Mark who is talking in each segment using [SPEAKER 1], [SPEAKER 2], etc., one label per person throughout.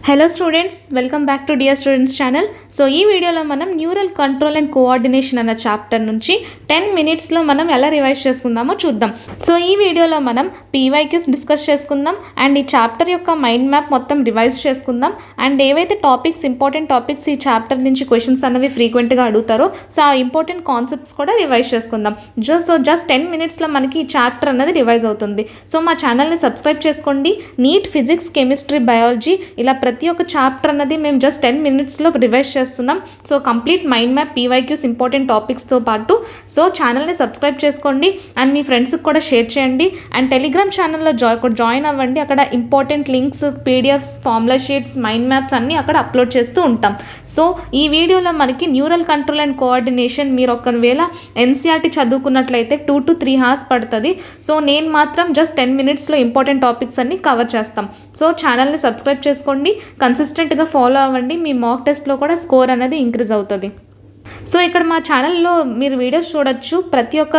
[SPEAKER 1] Hello students, welcome back to dear students channel. So ఈ వీడియోలో మనం న్యూరల్ కంట్రోల్ అండ్ కోఆర్డినేషన్ అన్న chapter నుంచి 10 మినిట్స్లో మనం ఎలా రివైజ్ చేసుకుందామో చూద్దాం. సో ఈ వీడియోలో మనం పీవైక్యూస్ డిస్కస్ చేసుకుందాం అండ్ ఈ చాప్టర్ యొక్క మైండ్ మ్యాప్ మొత్తం రివైజ్ చేసుకుందాం అండ్ ఏవైతే ఇంపార్టెంట్ టాపిక్స్ ఈ చాప్టర్ నుంచి క్వశ్చన్స్ అనేవి ఫ్రీక్వెంట్గా అడుగుతారో సో ఆ ఇంపార్టెంట్ కాన్సెప్ట్స్ కూడా రివైజ్ చేసుకుందాం. జస్ట్ 10 మినిట్స్లో మనకి ఈ చాప్టర్ అనేది రివైజ్ అవుతుంది. సో మా ఛానల్ని సబ్స్క్రైబ్ చేసుకోండి. నీట్, ఫిజిక్స్, కెమిస్ట్రీ, బయాలజీ ఇలా ప్రతి ఒక్క చాప్టర్ అన్నది మేము జస్ట్ 10 మినిట్స్లో రివైజ్ చేస్తున్నాం. So complete mind map, PYQs, important టాపిక్స్తో పాటు సో ఛానల్ని సబ్స్క్రైబ్ చేసుకోండి అండ్ మీ ఫ్రెండ్స్కి కూడా షేర్ చేయండి అండ్ టెలిగ్రామ్ ఛానల్లో జాయిన్ అవ్వండి. అక్కడ important links, PDFs, formula sheets, mind maps అన్నీ అక్కడ అప్లోడ్ చేస్తూ ఉంటాం. సో ఈ వీడియోలో మనకి న్యూరల్ కంట్రోల్ అండ్ కోఆర్డినేషన్ మీరు ఒకవేళ ఎన్సీఆర్టీ చదువుకున్నట్లయితే 2 to 3 hours పడుతుంది. సో నేను మాత్రం జస్ట్ 10 మినిట్స్లో ఇంపార్టెంట్ టాపిక్స్ అన్ని కవర్ చేస్తాం. సో ఛానల్ని సబ్స్క్రైబ్ చేసుకోండి, కన్సిస్టెంట్గా ఫాలో అవ్వండి. మీ మాక్ టెస్ట్లో కూడా స్కోర్ అనేది ఇంక్రీజ్ అవుతుంది. సో ఇక్కడ మా ఛానల్లో మీరు వీడియోస్ చూడొచ్చు. ప్రతి ఒక్క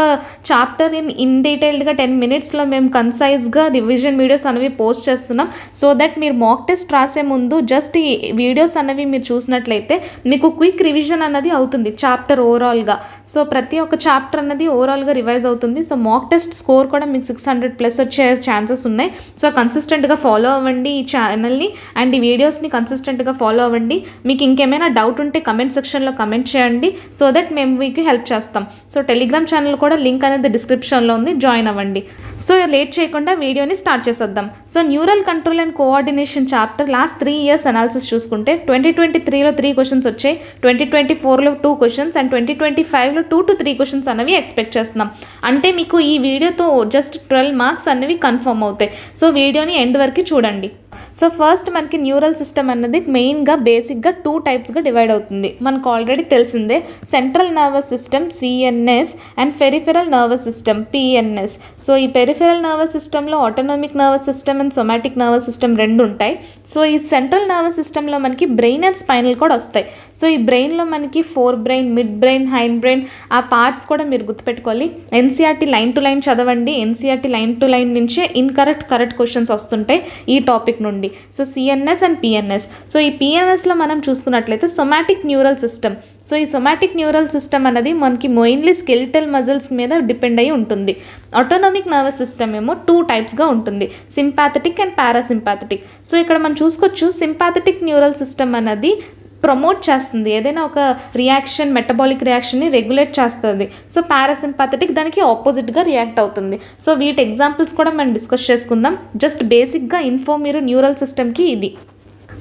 [SPEAKER 1] చాప్టర్ ఇన్ డీటెయిల్డ్గా 10 మినిట్స్లో మేము కన్సైజ్గా రివిజన్ వీడియోస్ అనేవి పోస్ట్ చేస్తున్నాం. సో దట్ మీరు మాక్ టెస్ట్ రాసే ముందు జస్ట్ ఈ వీడియోస్ అనేవి మీరు చూసినట్లయితే మీకు క్విక్ రివిజన్ అన్నది అవుతుంది చాప్టర్ ఓవరాల్గా. సో ప్రతి ఒక్క చాప్టర్ అన్నది ఓవరాల్గా రివైజ్ అవుతుంది. సో మాక్ టెస్ట్ స్కోర్ కూడా మీకు 600+ వచ్చే ఛాన్సెస్ ఉన్నాయి. సో కన్సిస్టెంట్గా ఫాలో అవ్వండి ఈ ఛానల్ని అండ్ ఈ వీడియోస్ని కన్సిస్టెంట్గా ఫాలో అవ్వండి. మీకు ఇంకేమైనా డౌట్ ఉంటే కమెంట్ సెక్షన్లో కమెంట్ చేయండి సో దట్ మేము మీకు హెల్ప్ చేస్తాం. సో టెలిగ్రామ్ ఛానల్ కూడా లింక్ అనేది డిస్క్రిప్షన్లో ఉంది, జాయిన్ అవ్వండి. సో లేట్ చేయకుండా వీడియోని స్టార్ట్ చేసేద్దాం. So neural control and coordination chapter last 3 years analysis చూసుకుంటే 2023లో 3 క్వశ్చన్స్ వచ్చాయి, 2024లో 2 క్వశ్చన్స్ అండ్ 2025లో 2 to 3 క్వశ్చన్స్ అనేవి ఎక్స్పెక్ట్ చేస్తున్నాం. అంటే మీకు ఈ వీడియోతో జస్ట్ 12 మార్క్స్ అనేవి కన్ఫర్మ్ అవుతాయి. సో వీడియోని ఎండ్ వరకు చూడండి. సో ఫస్ట్ మనకి న్యూరల్ సిస్టమ్ అన్నది మెయిన్గా బేసిక్గా 2 typesగా డివైడ్ అవుతుంది. మనకు ఆల్రెడీ తెలిసిందే, central nervous system CNS and peripheral nervous system PNS. So ఈ పెరిఫెరల్ నర్వస్ సిస్టంలో autonomic nervous system and somatic nervous system 2 ఉంటాయి. సో ఈ సెంట్రల్ నర్వస్ సిస్టంలో మనకి బ్రెయిన్ అండ్ స్పైనల్ కూడా వస్తాయి. సో ఈ బ్రెయిన్లో మనకి four brain, midbrain, hind brain ఆ పార్ట్స్ కూడా మీరు గుర్తుపెట్టుకోవాలి. ఎన్సీఆర్టీ లైన్ టు లైన్ చదవండి. ఎన్సీఆర్టీ లైన్ టు లైన్ నుంచే కరెక్ట్ క్వశ్చన్స్ వస్తుంటాయి ఈ టాపిక్ నుండి. So CNS and PNS. So ఈ పిఎన్ఎస్లో మనం చూసుకున్నట్లయితే సొమాటిక్ న్యూరల్ సిస్టమ్. సో ఈ సొమాటిక్ న్యూరల్ సిస్టమ్ అనేది మనకి మెయిన్లీ స్కెలిటల్ మజిల్స్ మీద డిపెండ్ అయి ఉంటుంది. ఆటోనామిక్ నర్వస్ సిస్టమ్ ఏమో 2 typesగా ఉంటుంది, సింపాథెటిక్ అండ్ పారాసింపాథెటిక్. సో ఇక్కడ మనం చూసుకోవచ్చు, సింపాథెటిక్ న్యూరల్ సిస్టమ్ అనేది ప్రమోట్ చేస్తుంది, ఏదైనా ఒక రియాక్షన్, మెటబాలిక్ రియాక్షన్ని రెగ్యులేట్ చేస్తుంది. సో పారాసింపాథెటిక్ దానికి ఆపోజిట్గా రియాక్ట్ అవుతుంది. సో వీటి ఎగ్జాంపుల్స్ కూడా మనం డిస్కస్ చేసుకుందాం. జస్ట్ బేసిక్గా ఇన్ఫో మీరు న్యూరల్ సిస్టమ్కి ఇది.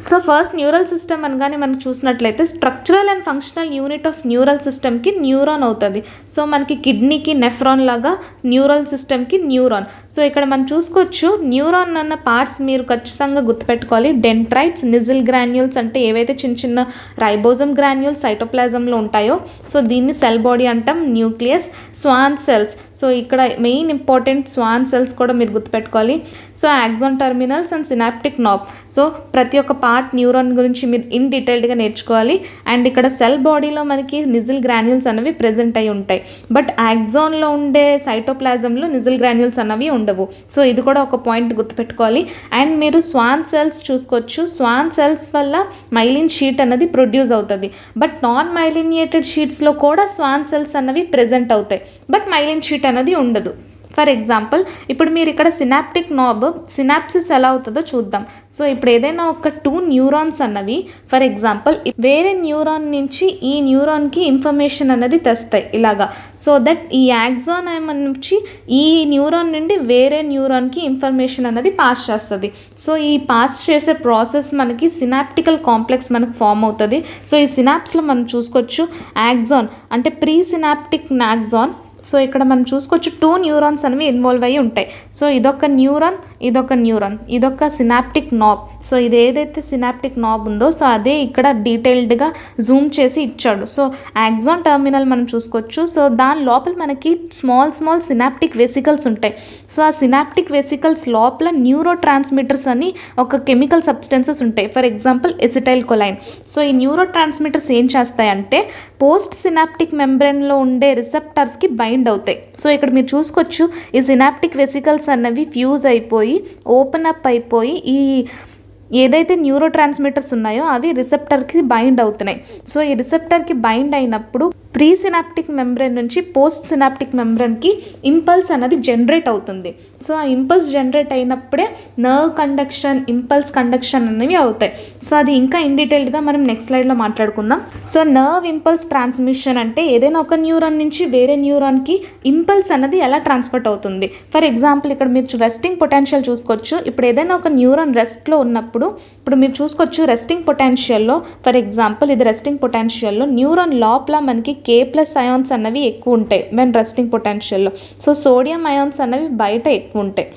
[SPEAKER 1] సో ఫస్ట్ న్యూరల్ సిస్టమ్ అనగానే మనం చూసినట్లయితే structural and functional unit of neural సిస్టమ్కి న్యూరాన్ అవుతుంది. సో మనకి కిడ్నీకి నెఫ్రాన్ లాగా న్యూరల్ సిస్టమ్కి న్యూరాన్. సో ఇక్కడ మనం చూసుకోవచ్చు, న్యూరాన్ అన్న పార్ట్స్ మీరు ఖచ్చితంగా గుర్తుపెట్టుకోవాలి. డెండ్రైట్స్, నిజిల్ గ్రాన్యూల్స్ అంటే ఏవైతే చిన్న చిన్న రైబోజమ్ గ్రాన్యూల్స్ సైటోప్లాజంలో ఉంటాయో సో దీన్ని సెల్ బాడీ అంటాం. Nucleus, Schwann cells. సో ఇక్కడ మెయిన్ ఇంపార్టెంట్ స్వాన్ సెల్స్ కూడా మీరు గుర్తుపెట్టుకోవాలి. So axon terminals and synaptic knob. So ప్రతి ఒక్క పార్ట్ న్యూరాన్ గురించి మీరు ఇన్ డీటెయిల్డ్గా నేర్చుకోవాలి. అండ్ ఇక్కడ సెల్ బాడీలో మనకి నిజిల్ గ్రాన్యూల్స్ అనేవి ప్రెజెంట్ అయి ఉంటాయి. బట్ యాక్సాన్లో ఉండే సైటోప్లాజంలో నిజిల్ గ్రాన్యూల్స్ అనేవి ఉండవు. సో ఇది కూడా ఒక పాయింట్ గుర్తుపెట్టుకోవాలి. అండ్ మీరు స్వాన్ సెల్స్ చూసుకోవచ్చు. స్వాన్ సెల్స్ వల్ల మైలిన్ షీట్ అనేది ప్రొడ్యూస్ అవుతుంది. బట్ నాన్ మైలినియేటెడ్ షీట్స్లో కూడా స్వాన్ సెల్స్ అనేవి ప్రెజెంట్ అవుతాయి, బట్ మైలిన్ షీట్ అనేది ఉండదు. ఫర్ ఎగ్జాంపుల్ ఇప్పుడు మీరు ఇక్కడ సినాప్టిక్ నాబ్, సినాప్సిస్ ఎలా అవుతుందో చూద్దాం. సో ఇప్పుడు ఏదైనా ఒక 2 న్యూరాన్స్ అన్నవి ఫర్ ఎగ్జాంపుల్ వేరే న్యూరాన్ నుంచి ఈ న్యూరాన్కి ఇన్ఫర్మేషన్ అనేది తెస్తాయి ఇలాగా. సో దట్ ఈ యాక్సాన్ నుంచి ఈ న్యూరాన్ నుండి వేరే న్యూరాన్కి ఇన్ఫర్మేషన్ అనేది పాస్ చేస్తుంది. సో ఈ పాస్ చేసే ప్రాసెస్ మనకి సినాప్టికల్ కాంప్లెక్స్ మనకు ఫామ్ అవుతుంది. సో ఈ సినాప్స్లో మనం చూసుకోవచ్చు యాక్సాన్ అంటే ప్రీ సినాప్టిక్ యాక్సాన్. సో ఇక్కడ మనం చూసుకోవచ్చు 2 న్యూరాన్స్ అనేవి ఇన్వాల్వ్ అయ్యి ఉంటాయి. సో ఇదొక న్యూరాన్, ఇదొక సినాప్టిక్ నాబ్. సో ఇది ఏదైతే సినాప్టిక్ నాబ్ ఉందో సో అదే ఇక్కడ డీటెయిల్డ్గా జూమ్ చేసి ఇచ్చాడు. సో యాక్సాన్ టర్మినల్ మనం చూసుకోవచ్చు. సో దాని లోపల మనకి స్మాల్ సినాప్టిక్ వెసికల్స్ ఉంటాయి. సో ఆ సినాప్టిక్ వెసికల్స్ లోపల న్యూరో ట్రాన్స్మిటర్స్ అని ఒక కెమికల్ సబ్స్టెన్సెస్ ఉంటాయి. For example acetyl కొలైన్. సో ఈ న్యూరో ట్రాన్స్మిటర్స్ ఏం చేస్తాయంటే పోస్ట్ సినాప్టిక్ మెంబ్రెయిన్లో ఉండే రిసెప్టర్స్కి బైండ్ అవుతాయి. సో ఇక్కడ మీరు చూసుకోవచ్చు, ఈ సినాప్టిక్ వెసికల్స్ అన్నవి ఫ్యూజ్ అయిపోయి ఓపెన్ అప్ అయిపోయి ఈ ఏదైతే న్యూరో ట్రాన్స్మిటర్స్ ఉన్నాయో అవి రిసెప్టర్కి బైండ్ అవుతున్నాయి. సో ఈ రిసెప్టర్కి బైండ్ అయినప్పుడు ప్రీ సినాప్టిక్ మెంబ్రెన్ నుంచి పోస్ట్ సినాప్టిక్ మెంబ్రెన్కి ఇంపల్స్ అనేది జనరేట్ అవుతుంది. సో ఆ ఇంపల్స్ జనరేట్ అయినప్పుడే నర్వ్ కండక్షన్, ఇంపల్స్ కండక్షన్ అనేవి అవుతాయి. సో అది ఇంకా ఇన్ డీటెయిల్డ్గా మనం నెక్స్ట్ స్లైడ్లో మాట్లాడుకుందాం. సో నర్వ్ ఇంపల్స్ ట్రాన్స్మిషన్ అంటే ఏదైనా ఒక న్యూరాన్ నుంచి వేరే న్యూరాన్కి ఇంపల్స్ అనేది ఎలా ట్రాన్స్ఫర్ అవుతుంది. ఫర్ ఎగ్జాంపుల్ ఇక్కడ మీరు రెస్టింగ్ పొటెన్షియల్ చూసుకోవచ్చు. ఇప్పుడు ఏదైనా ఒక న్యూరాన్ రెస్ట్లో ఉన్నప్పుడు ఇప్పుడు మీరు చూసుకోవచ్చు రెస్టింగ్ పొటెన్షియల్లో, ఫర్ ఎగ్జాంపుల్ ఇది రెస్టింగ్ పొటెన్షియల్లో న్యూరాన్ లోపల మనకి K+ అయాన్స్ అన్నవి ఎక్కువ ఉంటాయి వెన్ రెస్టింగ్ పొటెన్షియల్లో. సో సోడియం అయాన్స్ అన్నవి బయట ఎక్కువ ఉంటాయి.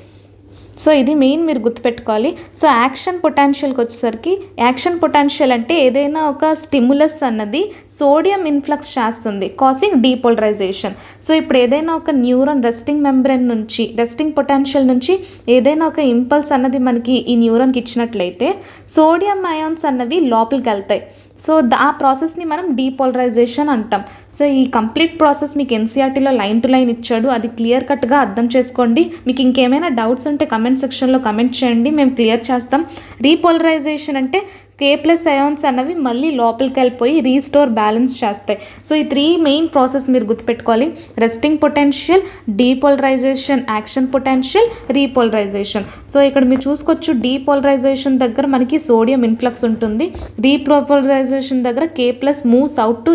[SPEAKER 1] సో ఇది మెయిన్ మీరు గుర్తుపెట్టుకోవాలి. సో యాక్షన్ పొటెన్షియల్కి వచ్చేసరికి యాక్షన్ పొటెన్షియల్ అంటే ఏదైనా ఒక స్టిములస్ అన్నది సోడియం ఇన్ఫ్లక్స్ చేస్తుంది, కాసింగ్ డీపోలరైజేషన్. సో ఇప్పుడు ఏదైనా ఒక న్యూరాన్ రెస్టింగ్ మెంబ్రెన్ నుంచి, రెస్టింగ్ పొటెన్షియల్ నుంచి ఏదైనా ఒక ఇంపల్స్ అన్నది మనకి ఈ న్యూరాన్కి ఇచ్చినట్లయితే సోడియం అయాన్స్ అన్నవి లోపలికి వెళ్తాయి. సో ఆ ప్రాసెస్ని మనం డీపోలరైజేషన్ అంటాం. సో ఈ కంప్లీట్ ప్రాసెస్ మీకు ఎన్సీఆర్టీలో లైన్ టు లైన్ ఇచ్చాడు, అది క్లియర్ కట్గా అర్థం చేసుకోండి. మీకు ఇంకేమైనా డౌట్స్ ఉంటే కమెంట్ సెక్షన్లో కమెంట్ చేయండి, మేము క్లియర్ చేస్తాం. రీపోలరైజేషన్ అంటే K+ అయాన్స్ అన్నవి మళ్ళీ లోపలికి వెళ్ళిపోయి రీస్టోర్ బ్యాలెన్స్ చేస్తాయి. సో ఈ 3 మెయిన్ ప్రాసెస్ మీరు గుర్తుపెట్టుకోవాలి. Resting potential, depolarisation, action potential, repolarisation. So ఇక్కడ మీరు చూసుకోవచ్చు డీపోలరైజేషన్ దగ్గర మనకి సోడియం ఇన్ఫ్లక్స్ ఉంటుంది, రీపోలరైజేషన్ దగ్గర K+ moves out to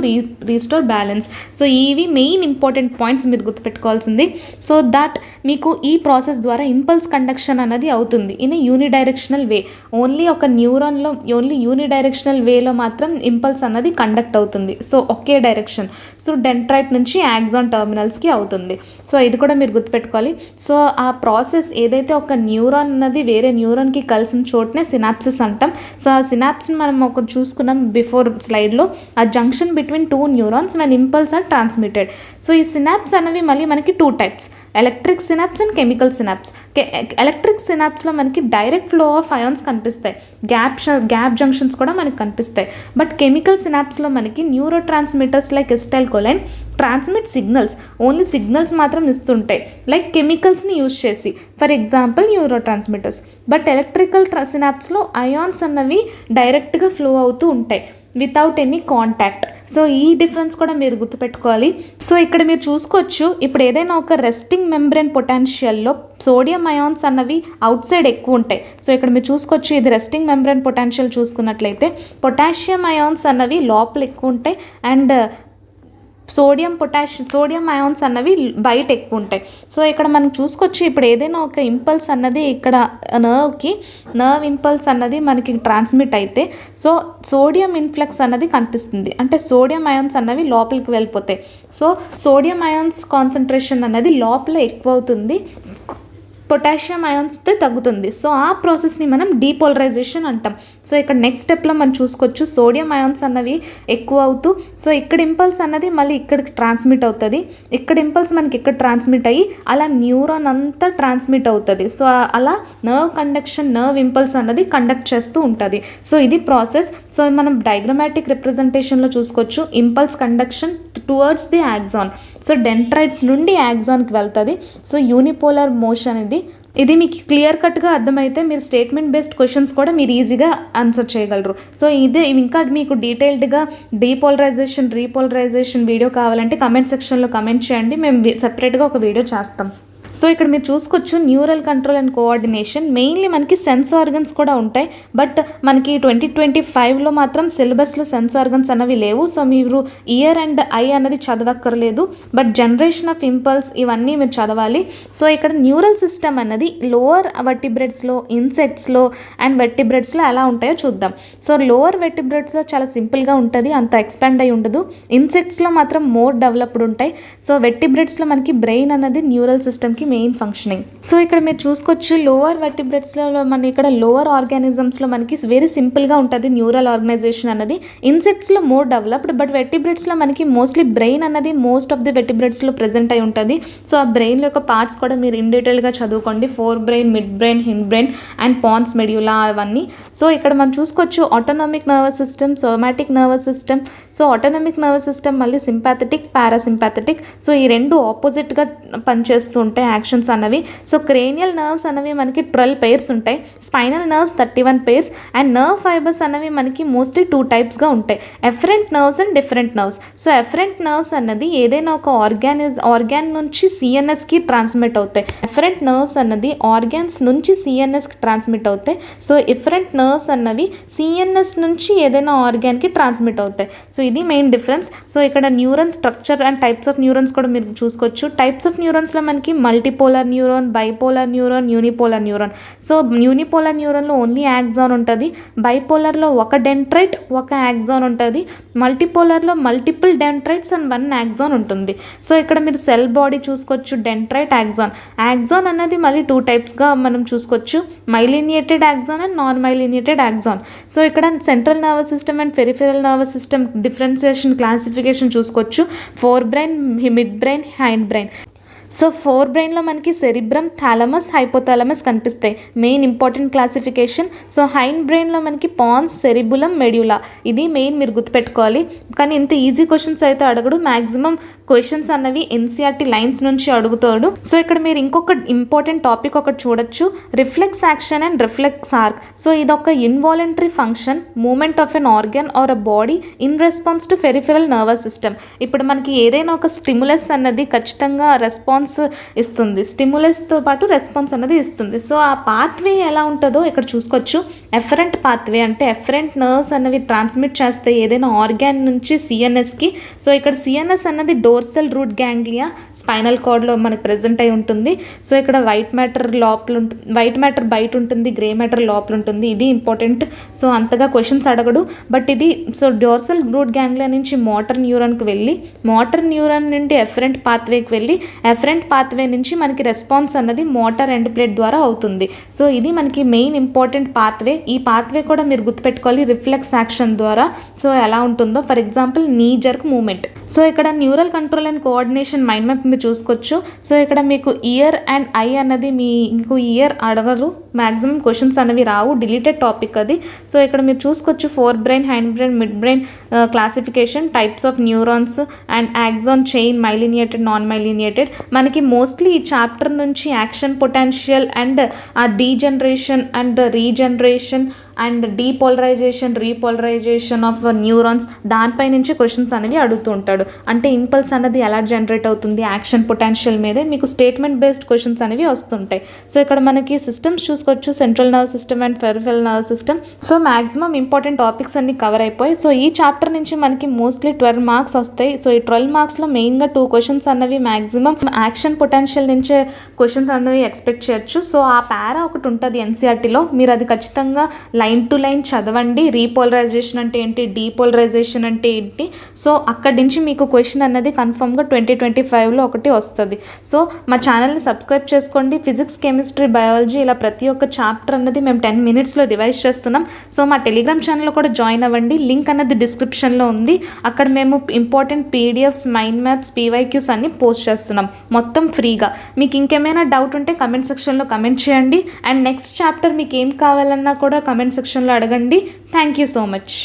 [SPEAKER 1] restore balance. So ఇవి మెయిన్ ఇంపార్టెంట్ పాయింట్స్ మీరు గుర్తుపెట్టుకోవాల్సింది. సో దట్ మీకు ఈ ప్రాసెస్ ద్వారా ఇంపల్స్ కండక్షన్ అనేది అవుతుంది ఇన్ యూనిడైరెక్షనల్ వే. ఓన్లీ ఒక న్యూరాన్లో యూనిడైరెక్షనల్ వేలో మాత్రం ఇంపల్స్ అన్నది కండక్ట్ అవుతుంది. సో ఒకే డైరెక్షన్. సో డెండ్రైట్ నుంచి యాక్సాన్ టర్మినల్స్కి అవుతుంది. సో ఇది కూడా మీరు గుర్తుపెట్టుకోవాలి. సో ఆ ప్రాసెస్ ఏదైతే ఒక న్యూరాన్ అన్నది వేరే న్యూరాన్కి కలిసిన చోటనే సినాప్సిస్ అంటాం. సో ఆ సినాప్స్ని మనం ఒక చూసుకున్నాం బిఫోర్ స్లైడ్లో, ఆ junction between 2 neurons when impulse are transmitted. So ఈ సినాప్స్ అనేవి మళ్ళీ మనకి 2 types, electric synapse and chemical synapse. Electric సినాప్స్లో మనకి డైరెక్ట్ ఫ్లో ఆఫ్ అయాన్స్ కనిపిస్తాయి, గ్యాప్ జంక్షన్స్ కూడా మనకి కనిపిస్తాయి. బట్ కెమికల్ సినాప్స్లో మనకి neurotransmitters like acetylcholine transmit signals, only signals మాత్రం ఇస్తుంటాయి లైక్ కెమికల్స్ని యూజ్ చేసి, for example neurotransmitters. But electrical సినాప్స్లో అయాన్స్ అన్నవి డైరెక్ట్గా ఫ్లో అవుతూ ఉంటాయి వితౌట్ ఎనీ కాంటాక్ట్. సో ఈ డిఫరెన్స్ కూడా మీరు గుర్తుపెట్టుకోవాలి. సో ఇక్కడ మీరు చూసుకోవచ్చు ఇప్పుడు ఏదైనా ఒక రెస్టింగ్ మెంబ్రెన్ పొటెన్షియల్లో సోడియం అయాన్స్ అన్నవి అవుట్ సైడ్ ఎక్కువ ఉంటాయి. సో ఇక్కడ మీరు చూసుకోవచ్చు ఇది రెస్టింగ్ మెంబ్రెన్ పొటెన్షియల్ చూసుకున్నట్లయితే పొటాషియం అయాన్స్ అన్నవి లోపల ఎక్కువ ఉంటాయి అండ్ సోడియం అయాన్స్ అన్నవి బయట ఎక్కువ ఉంటాయి. సో ఇక్కడ మనం చూసుకోవచ్చు ఇప్పుడు ఏదైనా ఒక ఇంపల్స్ అన్నది ఇక్కడ నర్వ్ ఇంపల్స్ అన్నది మనకి ట్రాన్స్మిట్ అయితే సో సోడియం ఇన్ఫ్లక్స్ అన్నది కనిపిస్తుంది, అంటే సోడియం అయాన్స్ అన్నవి లోపలికి వెళ్ళిపోతాయి. సో సోడియం అయాన్స్ కాన్సన్ట్రేషన్ అన్నది లోపల ఎక్కువ అవుతుంది, పొటాషియం అయాన్స్తో తగ్గుతుంది. సో ఆ ప్రాసెస్ని మనం డీపోలరైజేషన్ అంటాం. సో ఇక్కడ నెక్స్ట్ స్టెప్లో మనం చూసుకోవచ్చు సోడియం అయాన్స్ అన్నవి ఎక్కువ అవుతూ సో ఇక్కడ ఇంపల్స్ అన్నది మళ్ళీ ఇక్కడికి ట్రాన్స్మిట్ అవుతుంది, ఇక్కడ ఇంపల్స్ మనకి ఇక్కడ ట్రాన్స్మిట్ అయ్యి అలా న్యూరాన్ అంతా ట్రాన్స్మిట్ అవుతుంది. సో అలా నర్వ్ కండక్షన్, నర్వ్ ఇంపల్స్ అన్నది కండక్ట్ చేస్తూ ఉంటుంది. సో ఇది ప్రాసెస్. సో మనం డయాగ్రమాటిక్ రిప్రజెంటేషన్లో చూసుకోవచ్చు impulse conduction towards the axon. So dendrites నుండి యాక్సాన్కి వెళ్తుంది. సో యూనిపోలర్ మోషన్ ఇది మీకు క్లియర్ కట్గా అర్థమైతే మీరు స్టేట్మెంట్ బేస్డ్ క్వశ్చన్స్ కూడా మీరు ఈజీగా ఆన్సర్ చేయగలరు. సో ఇదే ఇంకా మీకు డీటెయిల్డ్గా డీపోలరైజేషన్, రీపోలరైజేషన్ వీడియో కావాలంటే కమెంట్ సెక్షన్లో కమెంట్ చేయండి, మేము సెపరేట్గా ఒక వీడియో చేస్తాం. సో ఇక్కడ మీరు చూసుకోవచ్చు neural control and coordination mainly మనకి సెన్స్ ఆర్గన్స్ కూడా ఉంటాయి. బట్ మనకి 2025లో మాత్రం సిలబస్లో సెన్స్ ఆర్గన్స్ అన్నవి లేవు. సో మీరు ఇయర్ అండ్ ఐ అన్నది చదవక్కర్లేదు, బట్ జనరేషన్ ఆఫ్ ఇంపల్స్ ఇవన్నీ మీరు చదవాలి. సో ఇక్కడ న్యూరల్ సిస్టమ్ అన్నది లోవర్ వర్టిబ్రేట్స్లో, ఇన్సెక్ట్స్లో అండ్ వెర్టిబ్రేట్స్లో ఎలా ఉంటాయో చూద్దాం. సో లోవర్ వెర్టిబ్రేట్స్లో చాలా సింపుల్గా ఉంటుంది, అంత ఎక్స్పాండ్ అయి ఉండదు. ఇన్సెక్ట్స్లో మాత్రం మోర్ డెవలప్డ్ ఉంటాయి. సో వెర్టిబ్రేట్స్లో మనకి బ్రెయిన్ అన్నది న్యూరల్ సిస్టమ్కి మెయిన్ ఫంక్షనింగ్. సో ఇక్కడ మీరు చూసుకోవచ్చు లోవర్ వెర్టిబ్రేట్స్లో మన ఇక్కడ లోవర్ ఆర్గానిజమ్స్లో మనకి వెరీ సింపుల్గా ఉంటుంది న్యూరల్ ఆర్గనైజేషన్ అన్నది. ఇన్సెక్ట్స్లో మోర్ డెవలప్డ్, బట్ వెర్టిబ్రేట్స్లో మనకి మోస్ట్లీ బ్రెయిన్ అన్నది మోస్ట్ ఆఫ్ ది వెర్టిబ్రేట్స్లో ప్రెజెంట్ అయి ఉంటుంది. సో ఆ బ్రెయిన్ యొక్క పార్ట్స్ కూడా మీరు ఇన్ డీటెయిల్గా చదువుకోండి, forebrain, midbrain, hindbrain and pons medulla అవన్నీ. సో ఇక్కడ మనం చూసుకోవచ్చు autonomic nervous system, somatic nervous system. So autonomic nervous system మళ్ళీ సింపాథెటిక్, పారాసింపాథెటిక్. సో ఈ రెండు ఆపోజిట్గా పనిచేస్తూ ఉంటాయి యాక్షన్స్ అన్నవి. సో క్రేనియల్ నర్వ్స్ అనేవి మనకి 12 pairs ఉంటాయి, spinal nerves 31 pairs, and nerve fibres అనేవి మనకి మోస్ట్లీ 2 typesగా ఉంటాయి, efferent nerves and different nerves. So efferent nerves అన్నది ఏదైనా ఒక ఆర్గాన్ నుంచి సిఎన్ఎస్కి ట్రాన్స్మిట్ అవుతాయి, ఎఫరెంట్ నర్వ్స్ అన్నది ఆర్గాన్స్ నుంచి సిఎన్ఎస్కి ట్రాన్స్మిట్ అవుతాయి. సో ఎఫరెంట్ నర్వ్స్ అన్నవి సిఎన్ఎస్ నుంచి ఏదైనా ఆర్గాన్కి ట్రాన్స్మిట్ అవుతాయి. సో ఇది మెయిన్ డిఫరెన్స్. సో ఇక్కడ neuron structure and types of న్యూరన్స్ కూడా మీరు చూసుకోవచ్చు. టైప్స్ ఆఫ్ న్యూరన్స్లో మనకి మల్టీపోలర్ neuron, bipolar neuron, unipolar neuron. So unipolar న్యూరాన్లో ఓన్లీ యాక్సాన్ ఉంటుంది, బైపోలర్లో ఒక డెండ్రైట్ ఒక యాక్సాన్ ఉంటుంది, మల్టీపోలర్లో మల్టిపుల్ డెండ్రైట్స్ అండ్ 1 యాక్సాన్ ఉంటుంది. సో ఇక్కడ మీరు సెల్ బాడీ చూసుకోవచ్చు, డెండ్రైట్, యాక్సాన్. యాక్సాన్ అనేది మళ్ళీ 2 typesగా మనం చూసుకోవచ్చు, myelinated axon and non myelinated axon. So ఇక్కడ central nervous system and peripheral nervous system differentiation classification చూసుకోవచ్చు, forebrain, midbrain, hindbrain. So fore బ్రెయిన్లో మనకి సెరిబ్రమ్, థాలమస్, హైపోథాలమస్ కనిపిస్తాయి, main important classification. So hind బ్రెయిన్లో మనకి pans, సెరిబులం, medulla, ఇది main మీరు గుర్తుపెట్టుకోవాలి. కానీ ఇంత ఈజీ క్వశ్చన్స్ అయితే అడగడు, మ్యాక్సిమం క్వశ్చన్స్ అన్నవి ఎన్సీఆర్టీ లైన్స్ నుంచి అడుగుతాడు. సో ఇక్కడ మీరు ఇంకొక ఇంపార్టెంట్ టాపిక్ ఒకటి చూడొచ్చు, reflex action and reflex arc. So ఇదొక involuntary function, movement of an organ or a body in response to peripheral nervous system. ఇప్పుడు మనకి ఏదైనా ఒక స్టిములస్ అన్నది ఖచ్చితంగా రెస్పాన్స్ ఇస్తుంది, స్టిములస్తో పాటు రెస్పాన్స్ అన్నది ఇస్తుంది. సో ఆ పాత్వే ఎలా ఉంటుందో ఇక్కడ చూసుకోవచ్చు. ఎఫరెంట్ పాత్వే అంటే ఎఫరెంట్ నర్వ్స్ అన్నవి ట్రాన్స్మిట్ చేస్తాయి ఏదైనా ఆర్గాన్ నుంచి సిఎన్ఎస్కి. సో ఇక్కడ సిఎన్ఎస్ అన్నది డోర్సల్ రూట్ గ్యాంగ్లియా, స్పైనల్ కార్డ్లో మనకి ప్రెజెంట్ అయి ఉంటుంది. సో ఇక్కడ వైట్ మ్యాటర్ బయట ఉంటుంది, గ్రే మ్యాటర్ లోపల ఉంటుంది, ఇది ఇంపార్టెంట్. సో అంతగా క్వశ్చన్స్ అడగడు, బట్ ఇది సో డోర్సల్ రూట్ గ్యాంగ్లియా నుంచి మోటార్ న్యూరాన్కి వెళ్ళి, మోటార్ న్యూరాన్ నుండి ఎఫరెంట్ పాత్వేకి వెళ్ళి, ఎఫరెంట్ పాత్వే నుంచి మనకి రెస్పాన్స్ అన్నది మోటార్ ఎండ్ ప్లేట్ ద్వారా అవుతుంది. సో ఇది మనకి మెయిన్ ఇంపార్టెంట్ పాత్వే. ఈ పాత్వే కూడా మీరు గుర్తుపెట్టుకోవాలి రిఫ్లెక్స్ యాక్షన్ ద్వారా. సో ఎలా ఉంటుందో, ఫర్ ఎగ్జాంపుల్ నీ జర్క్ మూమెంట్. సో ఇక్కడ neural control and coordination mind map మీరు చూసుకోవచ్చు. సో ఇక్కడ మీకు ఇయర్ అండ్ ఐ అన్నది మీకు ఇయర్ అడగరు, మ్యాక్సిమం క్వశ్చన్స్ అనేవి రావు, డిలీటెడ్ టాపిక్ అది. సో ఇక్కడ మీరు చూసుకోవచ్చు forebrain, hindbrain, midbrain classification, types of neurons and axon chain, myelinated, non myelinated. మనకి మోస్ట్లీ ఈ చాప్టర్ నుంచి యాక్షన్ పొటెన్షియల్ అండ్ ఆ degeneration and regeneration and depolarization, repolarization of neurons, దానిపై నుంచి క్వశ్చన్స్ అనేవి అడుగుతూ ఉంటాడు. అంటే ఇంపల్స్ అనేది ఎలా జనరేట్ అవుతుంది, యాక్షన్ పొటెన్షియల్ మీదే మీకు స్టేట్మెంట్ బేస్డ్ క్వశ్చన్స్ అనేవి వస్తుంటాయి. సో ఇక్కడ మనకి సిస్టమ్స్ చూసుకోవచ్చు, central nerve system and peripheral nerve system. So maximum important topics అన్ని కవర్ అయిపోయి. సో ఈ చాప్టర్ నుంచి మనకి మోస్ట్లీ 12 మార్క్స్ వస్తాయి. సో ఈ 12 మార్క్స్లో మెయిన్గా 2 క్వశ్చన్స్ అన్నవి మ్యాక్సిమం యాక్షన్ పొటెన్షియల్ నుంచే క్వశ్చన్స్ అనేవి ఎక్స్పెక్ట్ చేయొచ్చు. సో ఆ పారా ఒకటి ఉంటుంది ఎన్సీఆర్టీలో, మీరు అది ఖచ్చితంగా లైన్ టు లైన్ చదవండి. రీపోలరైజేషన్ అంటే ఏంటి, డీపోలరైజేషన్ అంటే ఏంటి. సో అక్కడి నుంచి మీకు క్వశ్చన్ అన్నది కన్ఫర్మ్గా 2025లో ఒకటి వస్తుంది. సో మా ఛానల్ని సబ్స్క్రైబ్ చేసుకోండి. ఫిజిక్స్, కెమిస్ట్రీ, బయాలజీ ఇలా ప్రతి ఒక్క చాప్టర్ అన్నది మేము 10 minutesలో రివైజ్ చేస్తున్నాం. సో మా టెలిగ్రామ్ ఛానల్లో కూడా జాయిన్ అవ్వండి, లింక్ అన్నది డిస్క్రిప్షన్లో ఉంది. అక్కడ మేము important PDFs, mind maps, PYQs అన్ని పోస్ట్ చేస్తున్నాం మొత్తం ఫ్రీగా. మీకు ఇంకేమైనా డౌట్ ఉంటే కమెంట్ సెక్షన్లో కమెంట్ చేయండి. అండ్ నెక్స్ట్ చాప్టర్ మీకు ఏం కావాలన్నా కూడా కమెంట్ సెక్షన్లో అడగండి. Thank you so much.